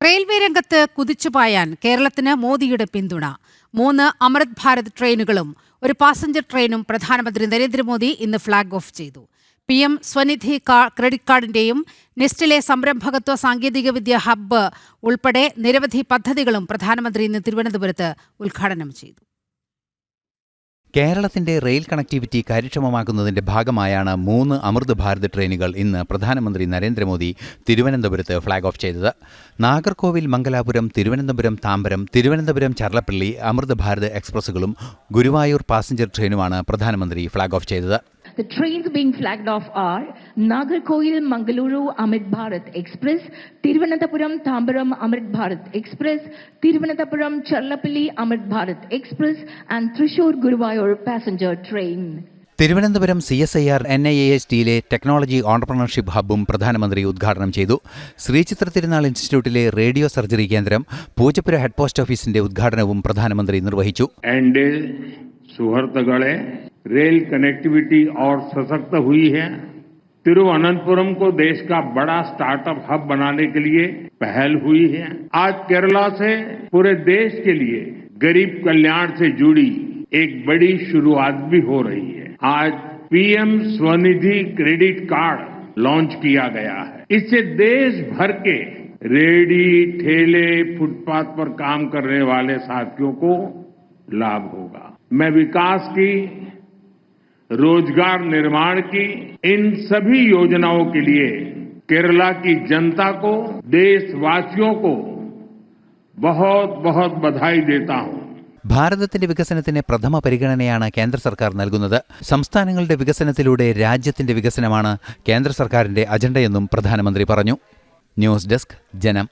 Railway രംഗത്ത് കുതിച്ചുപായാൻ കേരളത്തിന് മോദിയുടെ പിന്തുണ. 3 അമൃത് ഭാരത് ട്രെയിനുകളും ഒരു പാസഞ്ചർ ട്രെയിനും പ്രധാനമന്ത്രി നരേന്ദ്രമോദി ഇന്ന് ഫ്ളാഗ് ഓഫ് ചെയ്തു. PM സ്വനിധി ക്രെഡിറ്റ് കാർഡിന്റെയും നെസ്റ്റിലെ സംരംഭകത്വ സാങ്കേതികവിദ്യ ഹബ്ബ് ഉൾപ്പെടെ നിരവധി പദ്ധതികളും പ്രധാനമന്ത്രി ഇന്ന് തിരുവനന്തപുരത്ത് ഉദ്ഘാടനം ചെയ്തു. കേരളത്തിന്റെ റെയിൽ കണക്ടിവിറ്റി കാര്യക്ഷമമാക്കുന്നതിന്റെ ഭാഗമായാണ് 3 അമൃത് ഭാരത് ട്രെയിനുകൾ ഇന്ന് പ്രധാനമന്ത്രി നരേന്ദ്രമോദി തിരുവനന്തപുരത്ത് ഫ്ളാഗ് ഓഫ് ചെയ്തത്. നാഗർകോവിൽ മംഗലാപുരം, തിരുവനന്തപുരം താമ്പരം, തിരുവനന്തപുരം ചർലപ്പള്ളി അമൃത് ഭാരത് എക്സ്പ്രസുകളും ഗുരുവായൂർ പാസഞ്ചർ ട്രെയിനുമാണ് പ്രധാനമന്ത്രി ഫ്ളാഗ് ഓഫ് ചെയ്തത്. The trains being flagged off are Nagarkoil Mangaluru Amrit Bharat Express, Thiruvananthapuram Thambaram Amrit Bharat Express, Thiruvananthapuram Charlapalli Amrit Bharat Express and Thrissur Guruvayur passenger train. Thiruvananthapuram CSIR NIASTയിലെ technology entrepreneurship ഹബ്ബും പ്രധാനമന്ത്രി ഉദ്ഘാടനം ചെയ്തു. ശ്രീചിത്ര തിരുനാൾ ഇൻസ്റ്റിറ്റ്യൂട്ടിലെ radio surgery കേന്ദ്രം, Poojappura head post ഓഫീസിന്റെ ഉദ്ഘാടനവും പ്രധാനമന്ത്രി നിർവഹിച്ചു. रेल कनेक्टिविटी और सशक्त हुई है. तिरुवनंतपुरम को देश का बड़ा स्टार्टअप हब बनाने के लिए पहल हुई है. आज केरला से पूरे देश के लिए गरीब कल्याण से जुड़ी एक बड़ी शुरुआत भी हो रही है. आज PM Svanidhi credit card launch किया गया है. इससे देश भर के रेडी, ठेले, फुटपाथ पर काम करने वाले साथियों को लाभ होगा. मैं विकास की, रोजगार निर्माण की इन सभी योजनाओं के लिए केरला की जनता को, देशवासियों को बहुत बहुत बधाई देता हूं. ഭാരതത്തിന്റെ വികസനത്തിന് പ്രഥമ പരിഗണനയാണ് കേന്ദ്ര സർക്കാർ നൽകുന്നത്. സംസ്ഥാനങ്ങളുടെ വികസനത്തിലൂടെ രാജ്യത്തിന്റെ വികസനമാണ് കേന്ദ്ര സർക്കാരിന്റെ അജണ്ടയെന്നും പ്രധാനമന്ത്രി പറഞ്ഞു. ന്യൂസ് ഡെസ്ക്, ജനം.